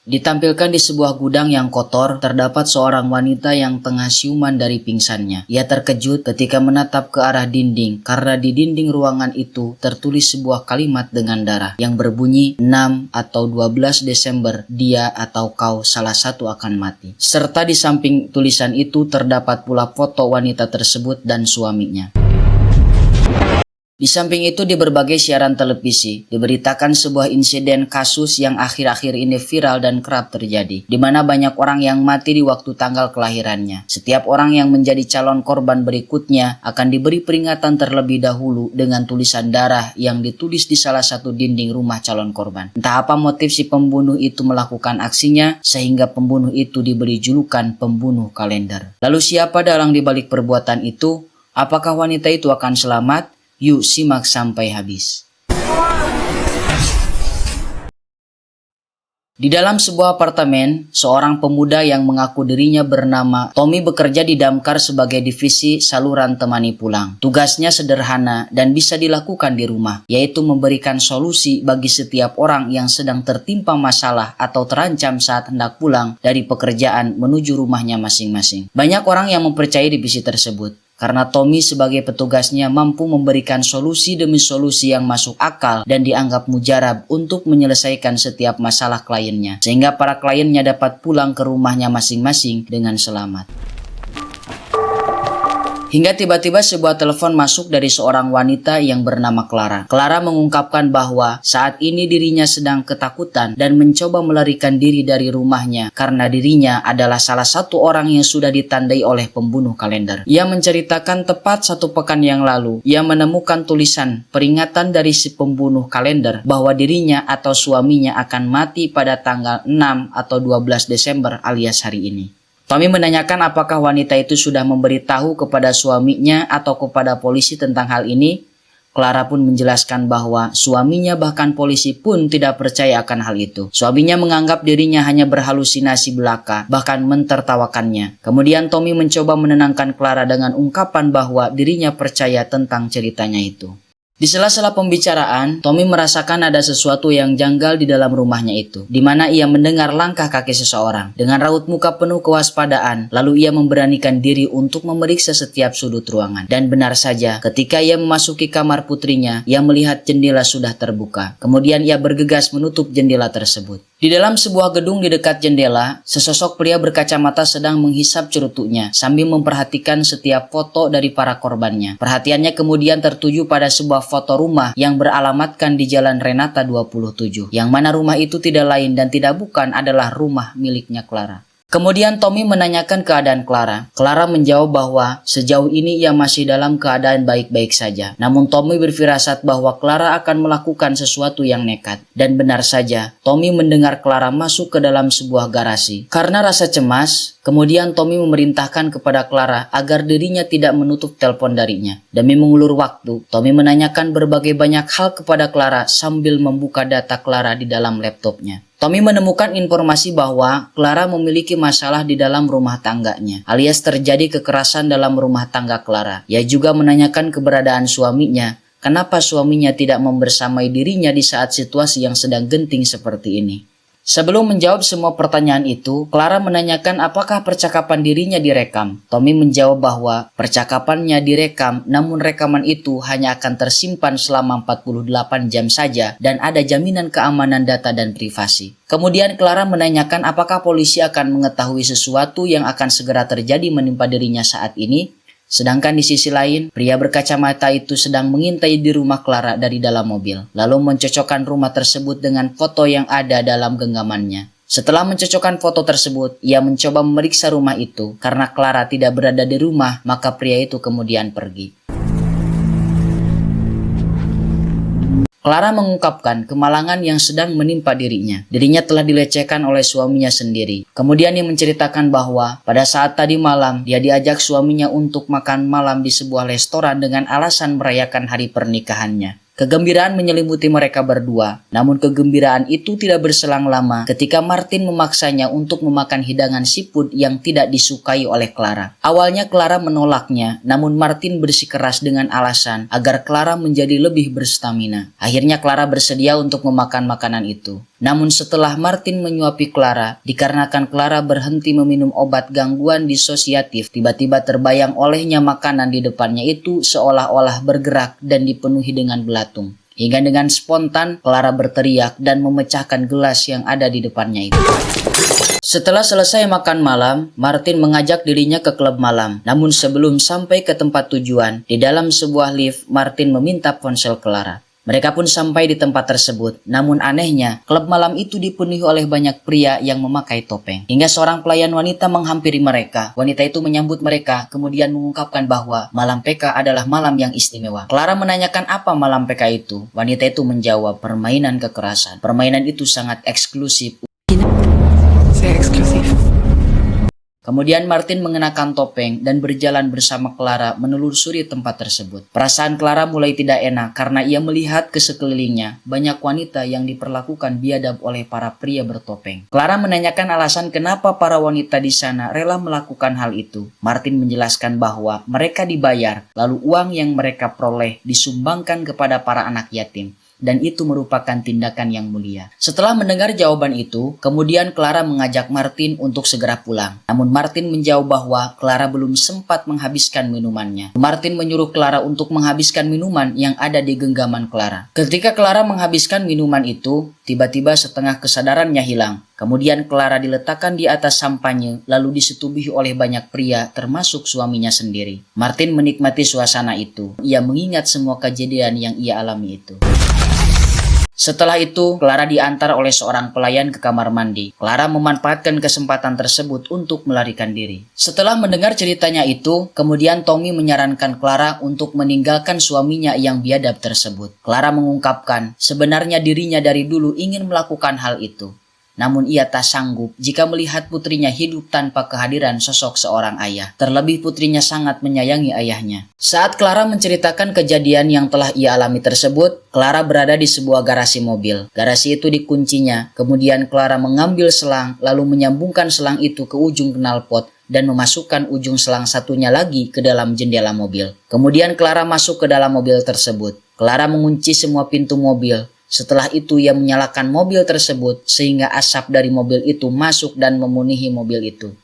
Ditampilkan di sebuah gudang yang kotor, terdapat seorang wanita yang tengah siuman dari pingsannya. Ia terkejut ketika menatap ke arah dinding, karena di dinding ruangan itu tertulis sebuah kalimat dengan darah yang berbunyi 6 atau 12 Desember, dia atau kau salah satu akan mati. Serta di samping tulisan itu terdapat pula foto wanita tersebut dan suaminya. Di samping itu di berbagai siaran televisi diberitakan sebuah insiden kasus yang akhir-akhir ini viral dan kerap terjadi, di mana banyak orang yang mati di waktu tanggal kelahirannya. Setiap orang yang menjadi calon korban berikutnya akan diberi peringatan terlebih dahulu dengan tulisan darah yang ditulis di salah satu dinding rumah calon korban. Entah apa motif si pembunuh itu melakukan aksinya sehingga pembunuh itu diberi julukan pembunuh kalender. Lalu siapa dalang di balik perbuatan itu? Apakah wanita itu akan selamat? Yuk simak sampai habis. Di dalam sebuah apartemen, seorang pemuda yang mengaku dirinya bernama Tommy bekerja di damkar sebagai divisi saluran temani pulang. Tugasnya sederhana dan bisa dilakukan di rumah, yaitu memberikan solusi bagi setiap orang yang sedang tertimpa masalah atau terancam saat hendak pulang dari pekerjaan menuju rumahnya masing-masing. Banyak orang yang mempercayai divisi tersebut, karena Tommy sebagai petugasnya mampu memberikan solusi demi solusi yang masuk akal dan dianggap mujarab untuk menyelesaikan setiap masalah kliennya, sehingga para kliennya dapat pulang ke rumahnya masing-masing dengan selamat. Hingga tiba-tiba sebuah telepon masuk dari seorang wanita yang bernama Clara. Clara mengungkapkan bahwa saat ini dirinya sedang ketakutan dan mencoba melarikan diri dari rumahnya karena dirinya adalah salah satu orang yang sudah ditandai oleh pembunuh kalender. Ia menceritakan tepat 1 pekan yang lalu, ia menemukan tulisan peringatan dari si pembunuh kalender bahwa dirinya atau suaminya akan mati pada tanggal 6 atau 12 Desember alias hari ini. Tommy menanyakan apakah wanita itu sudah memberitahu kepada suaminya atau kepada polisi tentang hal ini. Clara pun menjelaskan bahwa suaminya bahkan polisi pun tidak percaya akan hal itu. Suaminya menganggap dirinya hanya berhalusinasi belaka, bahkan mentertawakannya. Kemudian Tommy mencoba menenangkan Clara dengan ungkapan bahwa dirinya percaya tentang ceritanya itu. Di sela-sela pembicaraan, Tommy merasakan ada sesuatu yang janggal di dalam rumahnya itu, di mana ia mendengar langkah kaki seseorang. Dengan raut muka penuh kewaspadaan, lalu ia memberanikan diri untuk memeriksa setiap sudut ruangan. Dan benar saja, ketika ia memasuki kamar putrinya, ia melihat jendela sudah terbuka. Kemudian ia bergegas menutup jendela tersebut. Di dalam sebuah gedung di dekat jendela, sesosok pria berkacamata sedang menghisap cerutuknya sambil memperhatikan setiap foto dari para korbannya. Perhatiannya kemudian tertuju pada sebuah foto rumah yang beralamatkan di Jalan Renata 27, yang mana rumah itu tidak lain dan tidak bukan adalah rumah miliknya Clara. Kemudian Tommy menanyakan keadaan Clara. Clara menjawab bahwa sejauh ini ia masih dalam keadaan baik-baik saja. Namun Tommy berfirasat bahwa Clara akan melakukan sesuatu yang nekat. Dan benar saja, Tommy mendengar Clara masuk ke dalam sebuah garasi. Karena rasa cemas, kemudian Tommy memerintahkan kepada Clara agar dirinya tidak menutup telepon darinya. Demi mengulur waktu, Tommy menanyakan berbagai banyak hal kepada Clara sambil membuka data Clara di dalam laptopnya. Tommy menemukan informasi bahwa Clara memiliki masalah di dalam rumah tangganya, alias terjadi kekerasan dalam rumah tangga Clara. Ia juga menanyakan keberadaan suaminya, kenapa suaminya tidak membersamai dirinya di saat situasi yang sedang genting seperti ini. Sebelum menjawab semua pertanyaan itu, Clara menanyakan apakah percakapan dirinya direkam. Tommy menjawab bahwa percakapannya direkam, namun rekaman itu hanya akan tersimpan selama 48 jam saja dan ada jaminan keamanan data dan privasi. Kemudian Clara menanyakan apakah polisi akan mengetahui sesuatu yang akan segera terjadi menimpa dirinya saat ini. Sedangkan di sisi lain, pria berkacamata itu sedang mengintai di rumah Clara dari dalam mobil, lalu mencocokkan rumah tersebut dengan foto yang ada dalam genggamannya. Setelah mencocokkan foto tersebut, ia mencoba memeriksa rumah itu. Karena Clara tidak berada di rumah, maka pria itu kemudian pergi. Clara mengungkapkan kemalangan yang sedang menimpa dirinya. Dirinya telah dilecehkan oleh suaminya sendiri. Kemudian ia menceritakan bahwa pada saat tadi malam dia diajak suaminya untuk makan malam di sebuah restoran dengan alasan merayakan hari pernikahannya. Kegembiraan menyelimuti mereka berdua, namun kegembiraan itu tidak berselang lama ketika Martin memaksanya untuk memakan hidangan siput yang tidak disukai oleh Clara. Awalnya Clara menolaknya, namun Martin bersikeras dengan alasan agar Clara menjadi lebih berstamina. Akhirnya Clara bersedia untuk memakan makanan itu. Namun setelah Martin menyuapi Clara, dikarenakan Clara berhenti meminum obat gangguan disosiatif, tiba-tiba terbayang olehnya makanan di depannya itu seolah-olah bergerak dan dipenuhi dengan belatung. Hingga dengan spontan, Clara berteriak dan memecahkan gelas yang ada di depannya itu. Setelah selesai makan malam, Martin mengajak dirinya ke klub malam. Namun sebelum sampai ke tempat tujuan, di dalam sebuah lift, Martin meminta ponsel Clara. Mereka pun sampai di tempat tersebut. Namun anehnya, klub malam itu dipenuhi oleh banyak pria yang memakai topeng. Hingga seorang pelayan wanita menghampiri mereka. Wanita itu menyambut mereka, kemudian mengungkapkan bahwa malam PK adalah malam yang istimewa. Clara menanyakan apa malam PK itu. Wanita itu menjawab, permainan kekerasan. Permainan itu sangat eksklusif. Sehr eksklusif. Kemudian Martin mengenakan topeng dan berjalan bersama Clara menelusuri tempat tersebut. Perasaan Clara mulai tidak enak karena ia melihat ke sekelilingnya banyak wanita yang diperlakukan biadab oleh para pria bertopeng. Clara menanyakan alasan kenapa para wanita di sana rela melakukan hal itu. Martin menjelaskan bahwa mereka dibayar, lalu uang yang mereka peroleh disumbangkan kepada para anak yatim. Dan itu merupakan tindakan yang mulia. Setelah mendengar jawaban itu, kemudian Clara mengajak Martin untuk segera pulang. Namun Martin menjawab bahwa Clara belum sempat menghabiskan minumannya. Martin menyuruh Clara untuk menghabiskan minuman yang ada di genggaman Clara. Ketika Clara menghabiskan minuman itu, tiba-tiba setengah kesadarannya hilang. Kemudian Clara diletakkan di atas sampahnya, lalu disetubuhi oleh banyak pria, termasuk suaminya sendiri. Martin menikmati suasana itu. Ia mengingat semua kejadian yang ia alami itu. Setelah itu, Clara diantar oleh seorang pelayan ke kamar mandi. Clara memanfaatkan kesempatan tersebut untuk melarikan diri. Setelah mendengar ceritanya itu, kemudian Tommy menyarankan Clara untuk meninggalkan suaminya yang biadab tersebut. Clara mengungkapkan sebenarnya dirinya dari dulu ingin melakukan hal itu. Namun ia tak sanggup jika melihat putrinya hidup tanpa kehadiran sosok seorang ayah. Terlebih putrinya sangat menyayangi ayahnya. Saat Clara menceritakan kejadian yang telah ia alami tersebut, Clara berada di sebuah garasi mobil. Garasi itu dikuncinya, kemudian Clara mengambil selang lalu menyambungkan selang itu ke ujung knalpot dan memasukkan ujung selang satunya lagi ke dalam jendela mobil. Kemudian Clara masuk ke dalam mobil tersebut. Clara mengunci semua pintu mobil. Setelah itu ia menyalakan mobil tersebut sehingga asap dari mobil itu masuk dan memenuhi mobil itu.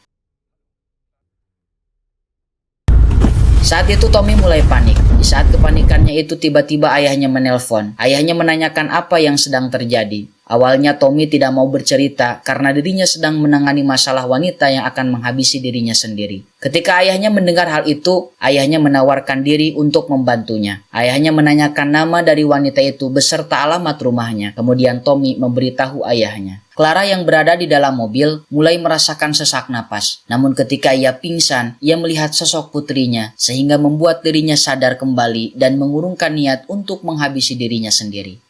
Saat itu Tommy mulai panik. Di saat kepanikannya itu tiba-tiba ayahnya menelpon. Ayahnya menanyakan apa yang sedang terjadi. Awalnya Tommy tidak mau bercerita karena dirinya sedang menangani masalah wanita yang akan menghabisi dirinya sendiri. Ketika ayahnya mendengar hal itu, ayahnya menawarkan diri untuk membantunya. Ayahnya menanyakan nama dari wanita itu beserta alamat rumahnya. Kemudian Tommy memberitahu ayahnya. Clara yang berada di dalam mobil mulai merasakan sesak napas. Namun ketika ia pingsan, ia melihat sosok putrinya sehingga membuat dirinya sadar kembali dan mengurungkan niat untuk menghabisi dirinya sendiri.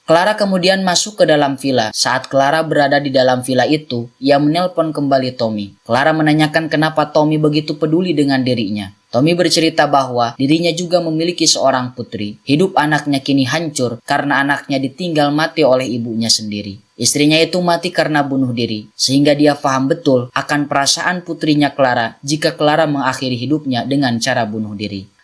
Clara kemudian masuk ke dalam villa. Saat Clara berada di dalam villa itu, ia menelpon kembali Tommy. Clara menanyakan kenapa Tommy begitu peduli dengan dirinya. Tommy bercerita bahwa dirinya juga memiliki seorang putri. Hidup anaknya kini hancur karena anaknya ditinggal mati oleh ibunya sendiri. Istrinya itu mati karena bunuh diri, sehingga dia paham betul akan perasaan putrinya Clara jika Clara mengakhiri hidupnya dengan cara bunuh diri.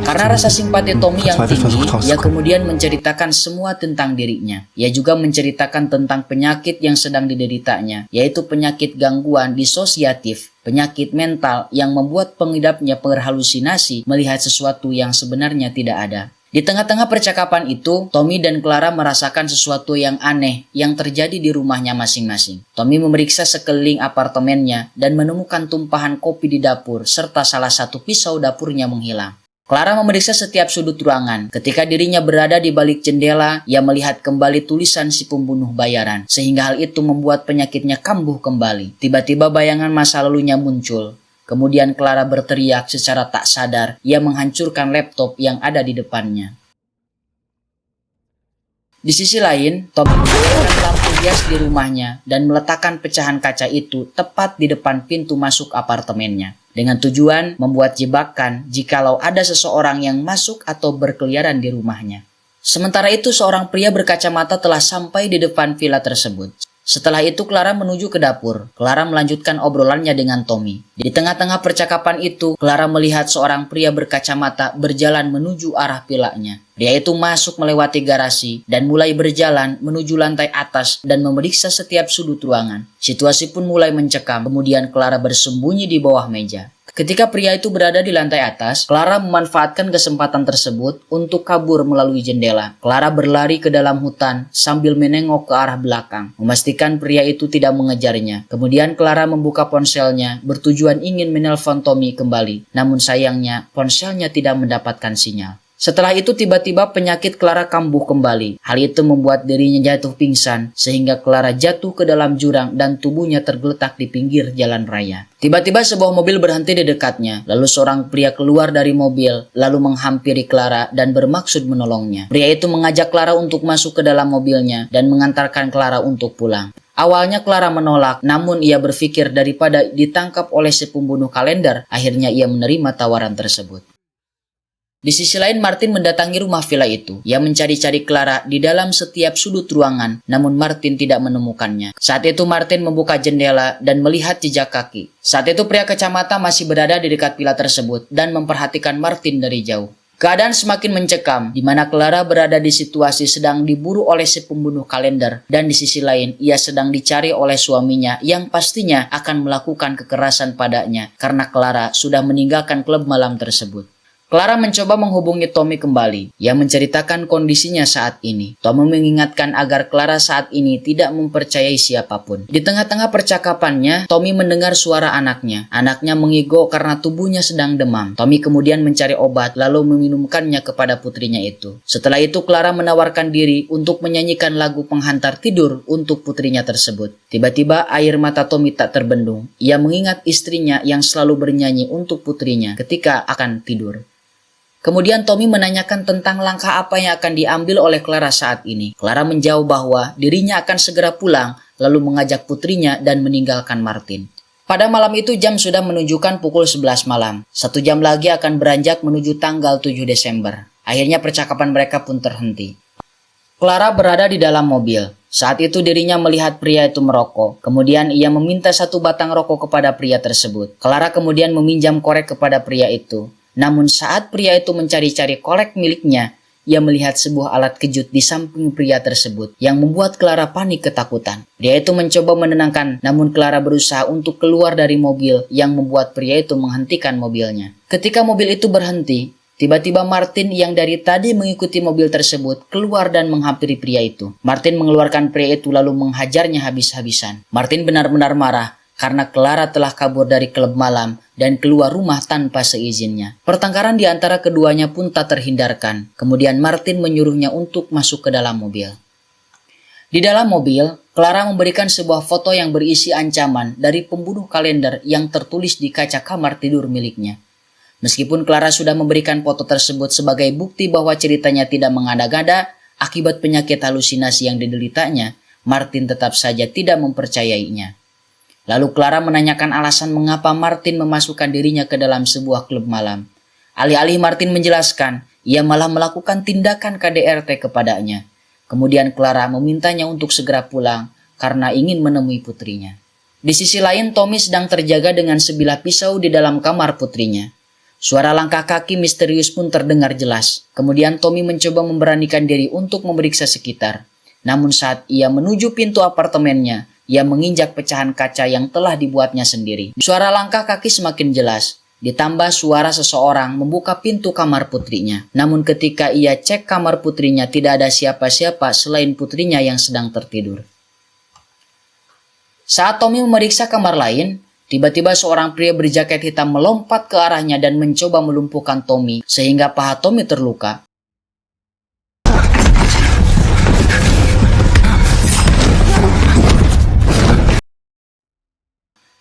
Karena rasa simpati Tommy yang tinggi, ia kemudian menceritakan semua tentang dirinya. Ia juga menceritakan tentang penyakit yang sedang dideritanya, yaitu penyakit gangguan disosiatif, penyakit mental yang membuat pengidapnya berhalusinasi melihat sesuatu yang sebenarnya tidak ada. Di tengah-tengah percakapan itu, Tommy dan Clara merasakan sesuatu yang aneh yang terjadi di rumahnya masing-masing. Tommy memeriksa sekeliling apartemennya dan menemukan tumpahan kopi di dapur serta salah satu pisau dapurnya menghilang. Clara memeriksa setiap sudut ruangan. Ketika dirinya berada di balik jendela, ia melihat kembali tulisan si pembunuh bayaran, sehingga hal itu membuat penyakitnya kambuh kembali. Tiba-tiba bayangan masa lalunya muncul. Kemudian Clara berteriak secara tak sadar, ia menghancurkan laptop yang ada di depannya. Di sisi lain, Tommy menggunakan lampu hias di rumahnya dan meletakkan pecahan kaca itu tepat di depan pintu masuk apartemennya, dengan tujuan membuat jebakan jikalau ada seseorang yang masuk atau berkeliaran di rumahnya. Sementara itu, seorang pria berkacamata telah sampai di depan villa tersebut. Setelah itu, Clara menuju ke dapur. Clara melanjutkan obrolannya dengan Tommy. Di tengah-tengah percakapan itu, Clara melihat seorang pria berkacamata berjalan menuju arah villanya. Pria itu masuk melewati garasi dan mulai berjalan menuju lantai atas dan memeriksa setiap sudut ruangan. Situasi pun mulai mencekam, kemudian Clara bersembunyi di bawah meja. Ketika pria itu berada di lantai atas, Clara memanfaatkan kesempatan tersebut untuk kabur melalui jendela. Clara berlari ke dalam hutan sambil menengok ke arah belakang, memastikan pria itu tidak mengejarnya. Kemudian Clara membuka ponselnya bertujuan ingin menelpon Tommy kembali. Namun sayangnya ponselnya tidak mendapatkan sinyal. Setelah itu tiba-tiba penyakit Clara kambuh kembali. Hal itu membuat dirinya jatuh pingsan sehingga Clara jatuh ke dalam jurang dan tubuhnya tergeletak di pinggir jalan raya. Tiba-tiba sebuah mobil berhenti di dekatnya. Lalu seorang pria keluar dari mobil lalu menghampiri Clara dan bermaksud menolongnya. Pria itu mengajak Clara untuk masuk ke dalam mobilnya dan mengantarkan Clara untuk pulang. Awalnya Clara menolak, namun ia berpikir daripada ditangkap oleh si pembunuh kalender, akhirnya ia menerima tawaran tersebut. Di sisi lain, Martin mendatangi rumah villa itu. Ia mencari-cari Clara di dalam setiap sudut ruangan, namun Martin tidak menemukannya. Saat itu Martin membuka jendela dan melihat jejak kaki. Saat itu pria kacamata masih berada di dekat villa tersebut dan memperhatikan Martin dari jauh. Keadaan semakin mencekam, di mana Clara berada di situasi sedang diburu oleh si pembunuh kalender, dan di sisi lain ia sedang dicari oleh suaminya yang pastinya akan melakukan kekerasan padanya karena Clara sudah meninggalkan klub malam tersebut. Clara mencoba menghubungi Tommy kembali. Ia menceritakan kondisinya saat ini. Tommy mengingatkan agar Clara saat ini tidak mempercayai siapapun. Di tengah-tengah percakapannya, Tommy mendengar suara anaknya. Anaknya mengigo karena tubuhnya sedang demam. Tommy kemudian mencari obat lalu meminumkannya kepada putrinya itu. Setelah itu Clara menawarkan diri untuk menyanyikan lagu penghantar tidur untuk putrinya tersebut. Tiba-tiba air mata Tommy tak terbendung. Ia mengingat istrinya yang selalu bernyanyi untuk putrinya ketika akan tidur. Kemudian Tommy menanyakan tentang langkah apa yang akan diambil oleh Clara saat ini. Clara menjawab bahwa dirinya akan segera pulang, lalu mengajak putrinya dan meninggalkan Martin. Pada malam itu jam sudah menunjukkan pukul 11 malam. 1 jam lagi akan beranjak menuju tanggal 7 Desember. Akhirnya percakapan mereka pun terhenti. Clara berada di dalam mobil. Saat itu dirinya melihat pria itu merokok. Kemudian ia meminta 1 batang rokok kepada pria tersebut. Clara kemudian meminjam korek kepada pria itu. Namun saat pria itu mencari-cari korek miliknya, ia melihat sebuah alat kejut di samping pria tersebut yang membuat Clara panik ketakutan. Pria itu mencoba menenangkan, namun Clara berusaha untuk keluar dari mobil yang membuat pria itu menghentikan mobilnya. Ketika mobil itu berhenti, tiba-tiba Martin yang dari tadi mengikuti mobil tersebut keluar dan menghampiri pria itu. Martin mengeluarkan pria itu lalu menghajarnya habis-habisan. Martin benar-benar marah karena Clara telah kabur dari klub malam dan keluar rumah tanpa seizinnya. Pertengkaran di antara keduanya pun tak terhindarkan. Kemudian Martin menyuruhnya untuk masuk ke dalam mobil. Di dalam mobil, Clara memberikan sebuah foto yang berisi ancaman dari pembunuh kalender yang tertulis di kaca kamar tidur miliknya. Meskipun Clara sudah memberikan foto tersebut sebagai bukti bahwa ceritanya tidak mengada-ngada akibat penyakit halusinasi yang dideritanya, Martin tetap saja tidak mempercayainya. Lalu Clara menanyakan alasan mengapa Martin memasukkan dirinya ke dalam sebuah klub malam. Alih-alih Martin menjelaskan, ia malah melakukan tindakan KDRT kepadanya. Kemudian Clara memintanya untuk segera pulang karena ingin menemui putrinya. Di sisi lain, Tommy sedang terjaga dengan sebilah pisau di dalam kamar putrinya. Suara langkah kaki misterius pun terdengar jelas. Kemudian Tommy mencoba memberanikan diri untuk memeriksa sekitar. Namun saat ia menuju pintu apartemennya, ia menginjak pecahan kaca yang telah dibuatnya sendiri. Suara langkah kaki semakin jelas, ditambah suara seseorang membuka pintu kamar putrinya. Namun ketika ia cek kamar putrinya, tidak ada siapa-siapa selain putrinya yang sedang tertidur. Saat Tommy memeriksa kamar lain, tiba-tiba seorang pria berjaket hitam melompat ke arahnya dan mencoba melumpuhkan Tommy sehingga paha Tommy terluka.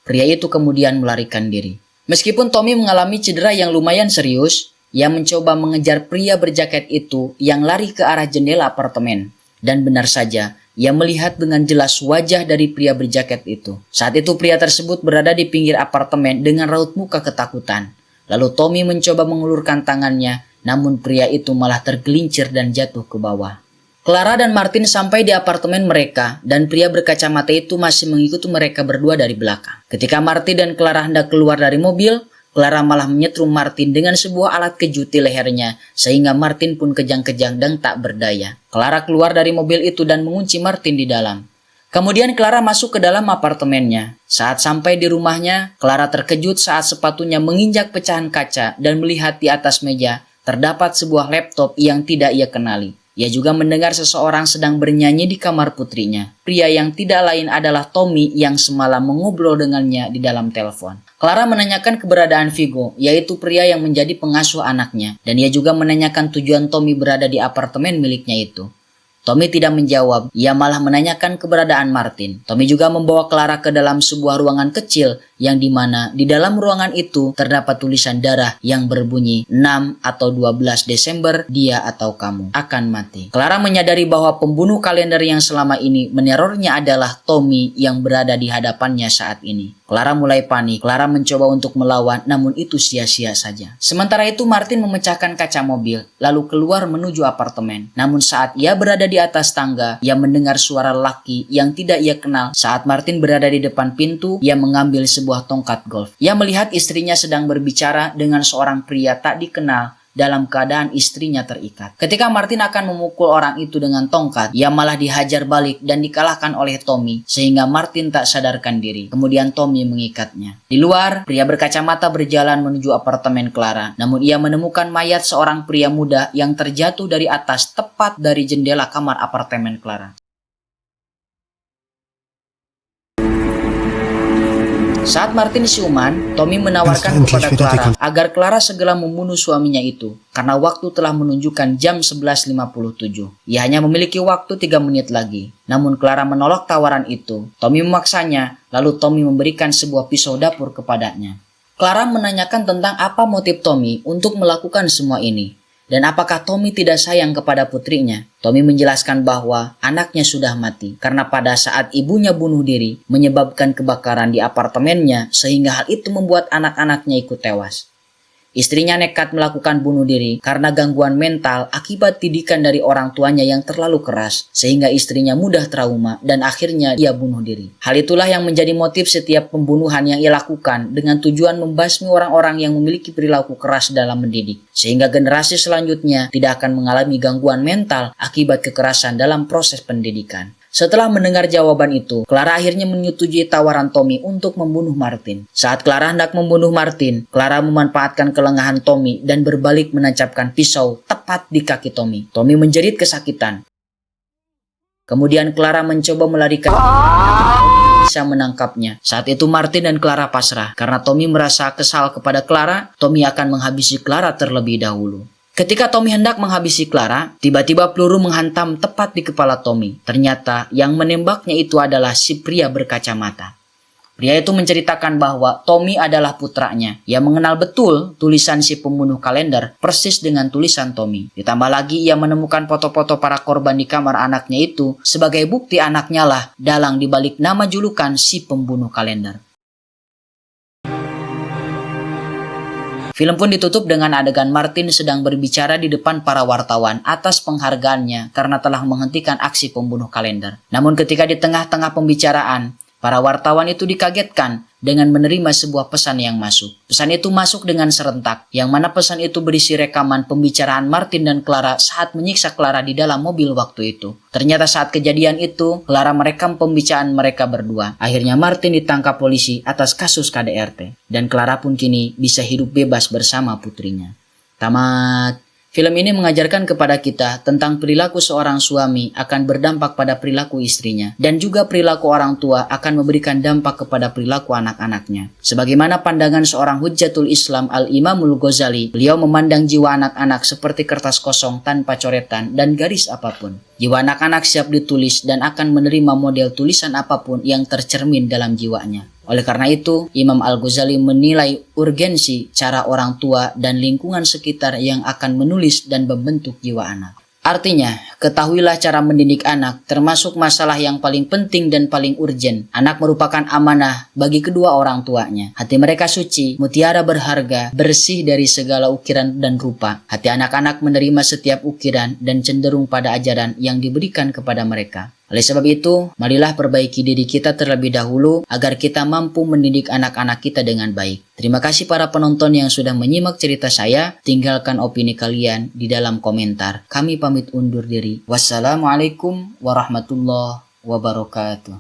Pria itu kemudian melarikan diri. Meskipun Tommy mengalami cedera yang lumayan serius, ia mencoba mengejar pria berjaket itu yang lari ke arah jendela apartemen. Dan benar saja, ia melihat dengan jelas wajah dari pria berjaket itu. Saat itu pria tersebut berada di pinggir apartemen dengan raut muka ketakutan. Lalu Tommy mencoba mengulurkan tangannya, namun pria itu malah tergelincir dan jatuh ke bawah. Clara dan Martin sampai di apartemen mereka dan pria berkacamata itu masih mengikuti mereka berdua dari belakang. Ketika Martin dan Clara hendak keluar dari mobil, Clara malah menyetrum Martin dengan sebuah alat kejut di lehernya sehingga Martin pun kejang-kejang dan tak berdaya. Clara keluar dari mobil itu dan mengunci Martin di dalam. Kemudian Clara masuk ke dalam apartemennya. Saat sampai di rumahnya, Clara terkejut saat sepatunya menginjak pecahan kaca dan melihat di atas meja terdapat sebuah laptop yang tidak ia kenali. Ia juga mendengar seseorang sedang bernyanyi di kamar putrinya. Pria yang tidak lain adalah Tommy yang semalam mengobrol dengannya di dalam telepon. Clara menanyakan keberadaan Vigo, yaitu pria yang menjadi pengasuh anaknya. Dan ia juga menanyakan tujuan Tommy berada di apartemen miliknya itu. Tommy tidak menjawab, ia malah menanyakan keberadaan Martin. Tommy juga membawa Clara ke dalam sebuah ruangan kecil yang dimana di dalam ruangan itu terdapat tulisan darah yang berbunyi 6 atau 12 Desember dia atau kamu akan mati. Clara menyadari bahwa pembunuh kalender yang selama ini menerornya adalah Tommy yang berada di hadapannya saat ini. Clara mulai panik. Clara mencoba untuk melawan, namun itu sia-sia saja. Sementara itu Martin memecahkan kaca mobil lalu keluar menuju apartemen. Namun saat ia berada di atas tangga, ia mendengar suara laki yang tidak ia kenal. Saat Martin berada di depan pintu, ia mengambil sebuah tongkat golf. Ia melihat istrinya sedang berbicara dengan seorang pria tak dikenal dalam keadaan istrinya terikat. Ketika Martin akan memukul orang itu dengan tongkat, ia malah dihajar balik dan dikalahkan oleh Tommy sehingga Martin tak sadarkan diri. Kemudian Tommy mengikatnya. Di luar, pria berkacamata berjalan menuju apartemen Clara. Namun ia menemukan mayat seorang pria muda yang terjatuh dari atas tepat dari jendela kamar apartemen Clara. Saat Martin siuman, Tommy menawarkan kepada Clara agar Clara segera membunuh suaminya itu karena waktu telah menunjukkan jam 11.57. Ia hanya memiliki waktu 3 menit lagi. Namun Clara menolak tawaran itu. Tommy memaksanya, lalu Tommy memberikan sebuah pisau dapur kepadanya. Clara menanyakan tentang apa motif Tommy untuk melakukan semua ini. Dan apakah Tommy tidak sayang kepada putrinya? Tommy menjelaskan bahwa anaknya sudah mati karena pada saat ibunya bunuh diri menyebabkan kebakaran di apartemennya sehingga hal itu membuat anak-anaknya ikut tewas. Istrinya nekat melakukan bunuh diri karena gangguan mental akibat didikan dari orang tuanya yang terlalu keras sehingga istrinya mudah trauma dan akhirnya ia bunuh diri. Hal itulah yang menjadi motif setiap pembunuhan yang ia lakukan dengan tujuan membasmi orang-orang yang memiliki perilaku keras dalam mendidik sehingga generasi selanjutnya tidak akan mengalami gangguan mental akibat kekerasan dalam proses pendidikan. Setelah mendengar jawaban itu, Clara akhirnya menyetujui tawaran Tommy untuk membunuh Martin. Saat Clara hendak membunuh Martin, Clara memanfaatkan kelengahan Tommy dan berbalik menancapkan pisau tepat di kaki Tommy. Tommy menjerit kesakitan. Kemudian Clara mencoba melarikan bisa menangkapnya. Saat itu Martin dan Clara pasrah. Karena Tommy merasa kesal kepada Clara, Tommy akan menghabisi Clara terlebih dahulu. Ketika Tommy hendak menghabisi Clara, tiba-tiba peluru menghantam tepat di kepala Tommy. Ternyata yang menembaknya itu adalah si pria berkacamata. Pria itu menceritakan bahwa Tommy adalah putranya. Ia mengenal betul tulisan si pembunuh kalender persis dengan tulisan Tommy. Ditambah lagi ia menemukan foto-foto para korban di kamar anaknya itu sebagai bukti anaknya lah dalang dibalik nama julukan si pembunuh kalender. Film pun ditutup dengan adegan Martin sedang berbicara di depan para wartawan atas penghargaannya karena telah menghentikan aksi pembunuh kalender. Namun ketika di tengah-tengah pembicaraan, para wartawan itu dikagetkan dengan menerima sebuah pesan yang masuk. Pesan itu masuk dengan serentak, yang mana pesan itu berisi rekaman pembicaraan Martin dan Clara saat menyiksa Clara di dalam mobil waktu itu. Ternyata saat kejadian itu, Clara merekam pembicaraan mereka berdua. Akhirnya Martin ditangkap polisi atas kasus KDRT. Dan Clara pun kini bisa hidup bebas bersama putrinya. Tamat. Film ini mengajarkan kepada kita tentang perilaku seorang suami akan berdampak pada perilaku istrinya. Dan juga perilaku orang tua akan memberikan dampak kepada perilaku anak-anaknya. Sebagaimana pandangan seorang Hujjatul Islam Al-Imamul Ghazali, beliau memandang jiwa anak-anak seperti kertas kosong tanpa coretan dan garis apapun. Jiwa anak-anak siap ditulis dan akan menerima model tulisan apapun yang tercermin dalam jiwanya. Oleh karena itu, Imam Al-Ghazali menilai urgensi cara orang tua dan lingkungan sekitar yang akan menulis dan membentuk jiwa anak. Artinya, ketahuilah cara mendidik anak termasuk masalah yang paling penting dan paling urgen. Anak merupakan amanah bagi kedua orang tuanya. Hati mereka suci, mutiara berharga, bersih dari segala ukiran dan rupa. Hati anak-anak menerima setiap ukiran dan cenderung pada ajaran yang diberikan kepada mereka. Oleh sebab itu, marilah perbaiki diri kita terlebih dahulu agar kita mampu mendidik anak-anak kita dengan baik. Terima kasih para penonton yang sudah menyimak cerita saya. Tinggalkan opini kalian di dalam komentar. Kami pamit undur diri. Wassalamualaikum warahmatullahi wabarakatuh.